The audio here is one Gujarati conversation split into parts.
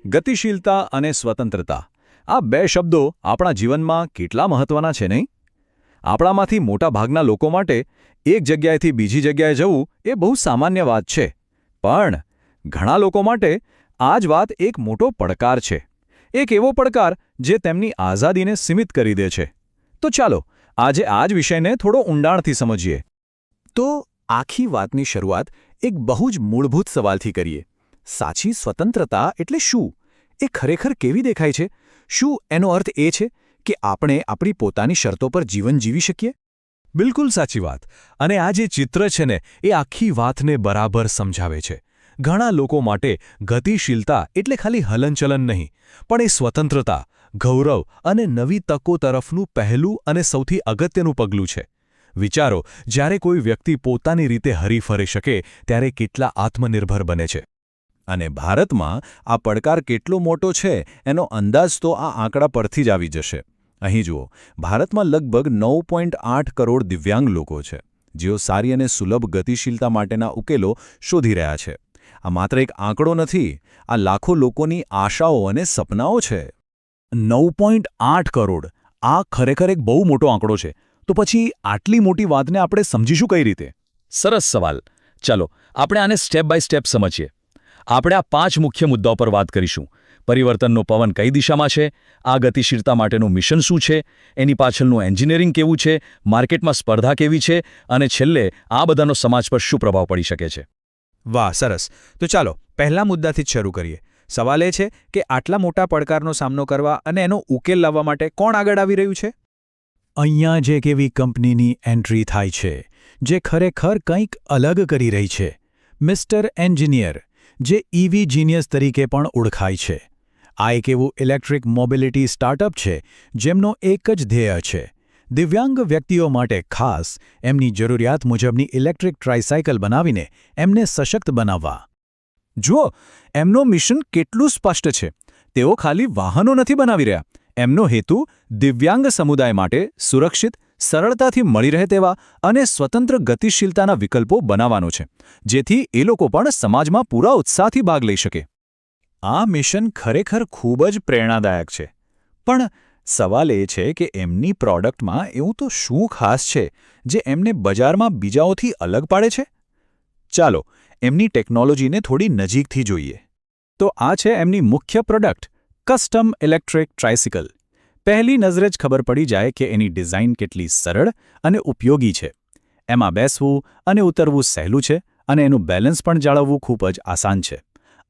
ગતિશીલતા અને સ્વતંત્રતા આ બે શબ્દો આપણા જીવનમાં કેટલા મહત્વના છે નહીં? આપણામાંથી મોટા ભાગના લોકો માટે એક જગ્યાએથી બીજી જગ્યાએ જવું એ બહુ સામાન્ય વાત છે. પણ ઘણા લોકો માટે આ જ વાત એક મોટો પડકાર છે. એક એવો પડકાર જે તેમની આઝાદીને સીમિત કરી દે છે. તો ચાલો આજે આ જ વિષયને થોડો ઊંડાણથી સમજીએ. તો આખી વાતની શરૂઆત એક બહુ જ મૂળભૂત સવાલથી કરીએ. સાચી સ્વતંત્રતા એટલે શું? એ ખરેખર કેવી દેખાય છે? શું એનો અર્થ એ છે કે આપણે આપણી પોતાની શરતો પર જીવન જીવી શકીએ? બિલકુલ સાચી વાત. અને આ જે ચિત્ર છે ને એ આખી વાતને બરાબર સમજાવે છે. ઘણા લોકો માટે ગતિશીલતા એટલે ખાલી હલનચલન નહીં, પણ એ સ્વતંત્રતા, ગૌરવ અને નવી તકો તરફનું પહેલું અને સૌથી અગત્યનું પગલું છે. વિચારો, જ્યારે કોઈ વ્યક્તિ પોતાની રીતે હરીફરી શકે ત્યારે કેટલા આત્મનિર્ભર બને છે. અને ભારતમાં આ પડકાર કેટલો મોટો છે એનો અંદાજ તો આ આંકડા પરથી જ આવી જશે. અહીં જુઓ, ભારતમાં લગભગ 9.8 કરોડ દિવ્યાંગ લોકો છે, જેઓ સારી અને સુલભ ગતિશીલતા માટેના ઉકેલો શોધી રહ્યા છે. આ માત્ર એક આંકડો નથી, આ લાખો લોકોની આશાઓ અને સપનાઓ છે. 9.8 કરોડ આ ખરેખર એક બહુ મોટો આંકડો છે. તો પછી આટલી મોટી વાતને આપણે સમજીશું કઈ રીતે? સરસ સવાલ. ચાલો આપણે આને સ્ટેપ બાય સ્ટેપ સમજીએ. આપણે આ 5 મુખ્ય મુદ્દાઓ પર વાત કરીશું. પરિવર્તનનો પવન કઈ દિશામાં છે, આ ગતિશીલતા માટેનું મિશન શું છે, એની પાછળનું એન્જિનિયરિંગ કેવું છે, માર્કેટમાં સ્પર્ધા કેવી છે, અને છેલ્લે આ બધાનો સમાજ પર શું પ્રભાવ પડી શકે છે. વાહ, સરસ. તો ચાલો પહેલા મુદ્દાથી જ શરૂ કરીએ. સવાલ એ છે કે આટલા મોટા પડકારનો સામનો કરવા અને એનો ઉકેલ લાવવા માટે કોણ આગળ આવી રહ્યું છે? અહીંયા જે એવી કંપનીની એન્ટ્રી થાય છે જે ખરેખર કંઈક અલગ કરી રહી છે. મિસ્ટર એન્જિનિયર, જે ઈવી જીનિયસ તરીકે પણ ઓળખાય છે. આ એક એવું ઇલેક્ટ્રિક મોબિલિટી સ્ટાર્ટઅપ છે જેમનો એક જ ધ્યેય છે: દિવ્યાંગ વ્યક્તિઓ માટે ખાસ એમની જરૂરિયાત મુજબની ઇલેક્ટ્રિક ટ્રાયસાયકલ બનાવીને એમને સશક્ત બનાવવા. જુઓ, એમનો મિશન કેટલું સ્પષ્ટ છે. તેઓ ખાલી વાહનો નથી બનાવી રહ્યા. એમનો હેતુ દિવ્યાંગ સમુદાય માટે સુરક્ષિત, સરળતાથી મળી રહે તેવા અને સ્વતંત્ર ગતિશીલતાના વિકલ્પો બનાવવાનો છે, જેથી એ લોકો પણ સમાજમાં પૂરા ઉત્સાહથી ભાગ લઈ શકે. આ મિશન ખરેખર ખૂબ જ પ્રેરણાદાયક છે. પણ સવાલ એ છે કે એમની પ્રોડક્ટમાં એવું તો શું ખાસ છે જે એમને બજારમાં બીજાઓથી અલગ પાડે છે? ચાલો એમની ટેકનોલોજીને થોડી નજીકથી જોઈએ. તો આ છે એમની મુખ્ય પ્રોડક્ટ, કસ્ટમ ઇલેક્ટ્રિક ટ્રાયસિકલ. પહેલી નજરે જ ખબર પડી જાય કે એની ડિઝાઇન કેટલી સરળ અને ઉપયોગી છે. એમાં બેસવું અને ઉતરવું સહેલું છે અને એનું બેલેન્સ પણ જાળવવું ખૂબ જ આસાન છે.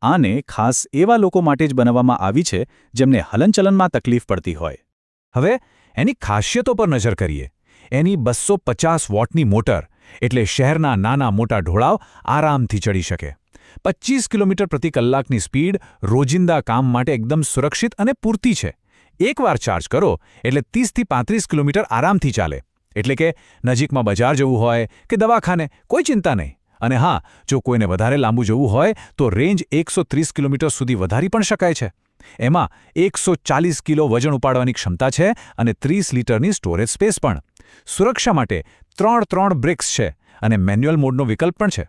આને ખાસ એવા લોકો માટે જ બનાવવામાં આવી છે જેમને હલનચલનમાં તકલીફ પડતી હોય. હવે એની ખાસિયતો પર નજર કરીએ. એની 250 વોટની મોટર, એટલે શહેરના નાના મોટા ઢોળાવ આરામથી ચડી શકે. 25 કિલોમીટર પ્રતિ કલાકની સ્પીડ રોજિંદા કામ માટે એકદમ સુરક્ષિત અને પૂરતી છે. એકવાર ચાર્જ કરો એટલે 30થી 35 કિલોમીટર આરામથી ચાલે. એટલે કે નજીકમાં બજાર જવું હોય કે દવાખાને, કોઈ ચિંતા નહીં. અને હા, જો કોઈને વધારે લાંબુ જવું હોય તો રેન્જ 130 કિલોમીટર સુધી વધારી પણ શકાય છે. એમાં 140 કિલો વજન ઉપાડવાની ક્ષમતા છે અને 30 લીટરની સ્ટોરેજ સ્પેસ પણ. સુરક્ષા માટે 3 બ્રેક્સ છે અને મેન્યુઅલ મોડનો વિકલ્પ પણ છે.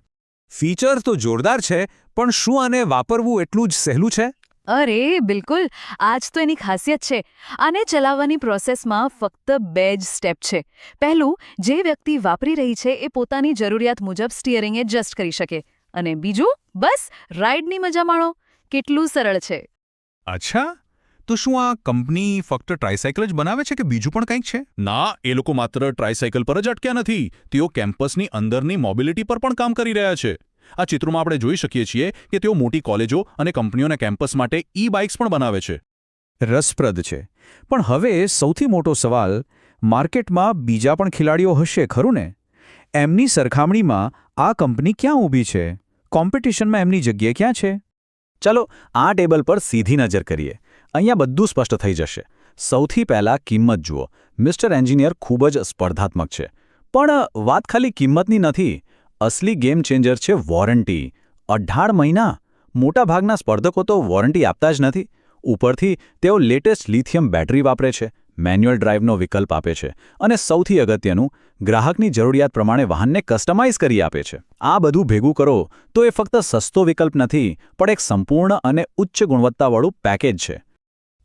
ફીચર તો જોરદાર છે, પણ શું આને વાપરવું એટલું જ સહેલું છે? અરે બિલકુલ, આ જ તો એની ખાસિયત છે. આને ચલાવવાની પ્રોસેસમાં ફક્ત 2 જ સ્ટેપ છે. પહેલું, જે વ્યક્તિ વાપરી રહી છે એ પોતાની જરૂરિયાત મુજબ સ્ટીયરિંગ એડજસ્ટ કરી શકે. અને બીજું, બસ રાઇડની મજા માણો. કેટલું સરળ છે. અચ્છા, તો શું આ કંપની ફક્ત ટ્રાયસાયકલ જ બનાવે છે કે બીજું પણ કંઈક છે? ના, એ લોકો માત્ર ટ્રાયસાયકલ પર જ અટક્યા નથી. તેઓ કેમ્પસની અંદરની મોબિલિટી પર પણ કામ કરી રહ્યા છે. આ ચિત્રમાં આપણે જોઈ શકીએ છીએ કે તેઓ મોટી કોલેજો અને કંપનીઓના કેમ્પસ માટે ઈ-બાઇક્સ પણ બનાવે છે. રસપ્રદ છે. પણ હવે સૌથી મોટો સવાલ, માર્કેટમાં બીજા પણ ખેલાડીઓ હશે ખરું ને? એમની સરખામણીમાં આ કંપની ક્યાં ઊભી છે? કોમ્પિટિશનમાં એમની જગ્યા ક્યાં છે? ચાલો આ ટેબલ પર સીધી નજર કરીએ. અહીંયા બધું સ્પષ્ટ થઈ જશે. સૌથી પહેલાં કિંમત જુઓ. મિસ્ટર એન્જિનિયર ખૂબ જ સ્પર્ધાત્મક છે. પણ વાત ખાલી કિંમતની નથી. અસલી ગેમ ચેન્જર છે વોરંટી. 18 મહિના. મોટાભાગના સ્પર્ધકો તો વોરંટી આપતા જ નથી. ઉપરથી તેઓ લેટેસ્ટ લિથિયમ બેટરી વાપરે છે, મેન્યુઅલ ડ્રાઇવનો વિકલ્પ આપે છે અને સૌથી અગત્યનું, ગ્રાહકની જરૂરિયાત પ્રમાણે વાહનને કસ્ટમાઇઝ કરી આપે છે. આ બધું ભેગું કરો તો એ ફક્ત સસ્તો વિકલ્પ નથી, પણ એક સંપૂર્ણ અને ઉચ્ચ ગુણવત્તાવાળું પેકેજ છે.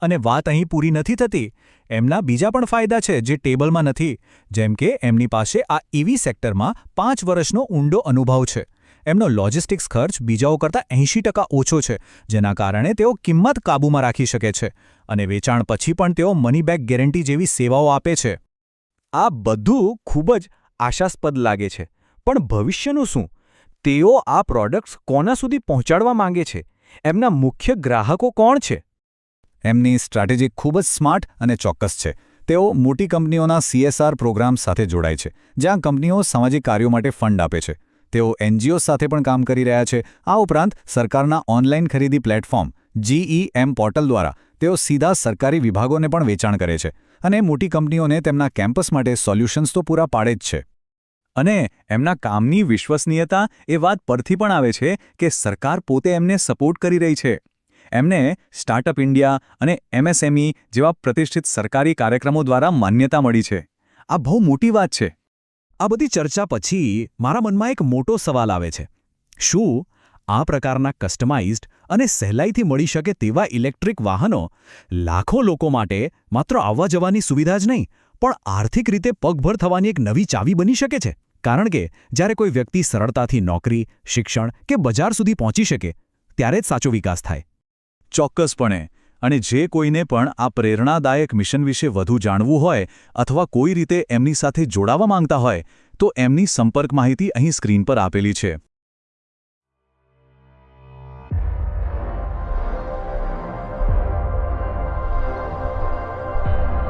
અને વાત અહીં પૂરી નથી થતી. એમના બીજા પણ ફાયદા છે જે ટેબલમાં નથી. જેમ કે એમની પાસે આ EV સેક્ટરમાં 5 વર્ષનો ઊંડો અનુભવ છે. એમનો લોજિસ્ટિક્સ ખર્ચ બીજાઓ કરતાં 80% ઓછો છે, જેના કારણે તેઓ કિંમત કાબૂમાં રાખી શકે છે અને વેચાણ પછી પણ તેઓ મની બેક ગેરંટી જેવી સેવાઓ આપે છે. આ બધું ખૂબ જ આશાસ્પદ લાગે છે, પણ ભવિષ્યનું શું? તેઓ આ પ્રોડક્ટ્સ કોના સુધી પહોંચાડવા માંગે છે? એમના મુખ્ય ગ્રાહકો કોણ છે? એમની સ્ટ્રેટેજી ખૂબ જ સ્માર્ટ અને ચોક્કસ છે. તેઓ મોટી કંપનીઓના CSR પ્રોગ્રામ સાથે જોડાય છે, જ્યાં કંપનીઓ સામાજિક કાર્યો માટે ફંડ આપે છે. તેઓ NGO સાથે પણ કામ કરી રહ્યા છે. આ ઉપરાંત સરકારના ઓનલાઈન ખરીદી પ્લેટફોર્મ GEM પોર્ટલ દ્વારા તેઓ સીધા સરકારી વિભાગોને પણ વેચાણ કરે છે અને મોટી કંપનીઓને તેમના કેમ્પસ માટે સોલ્યુશન્સ તો પૂરા પાડે જ છે. અને એમના કામની વિશ્વસનીયતા એ વાત પરથી પણ આવે છે કે સરકાર પોતે એમને સપોર્ટ કરી રહી છે. એમને સ્ટાર્ટઅપ ઇન્ડિયા અને MSME જેવા પ્રતિષ્ઠિત સરકારી કાર્યક્રમો દ્વારા માન્યતા મળી છે. આ બહુ મોટી વાત છે. આ બધી ચર્ચા પછી મારા મનમાં એક મોટો સવાલ આવે છે. શું આ પ્રકારના કસ્ટમાઇઝ્ડ અને સહેલાઈથી મળી શકે તેવા ઇલેક્ટ્રિક વાહનો લાખો લોકો માટે માત્ર આવવા જવાની સુવિધા જ નહીં, પણ આર્થિક રીતે પગભર થવાની એક નવી ચાવી બની શકે છે? કારણ કે જ્યારે કોઈ વ્યક્તિ સરળતાથી નોકરી, શિક્ષણ કે બજાર સુધી પહોંચી શકે, ત્યારે જ સાચો વિકાસ થાય. ચોક્કસપણે. અને જે કોઈને પણ આ પ્રેરણાદાયક મિશન વિશે વધુ જાણવું હોય અથવા કોઈ રીતે એમની સાથે જોડાવા માંગતા હોય, તો એમની સંપર્ક માહિતી અહીં સ્ક્રીન પર આપેલી છે.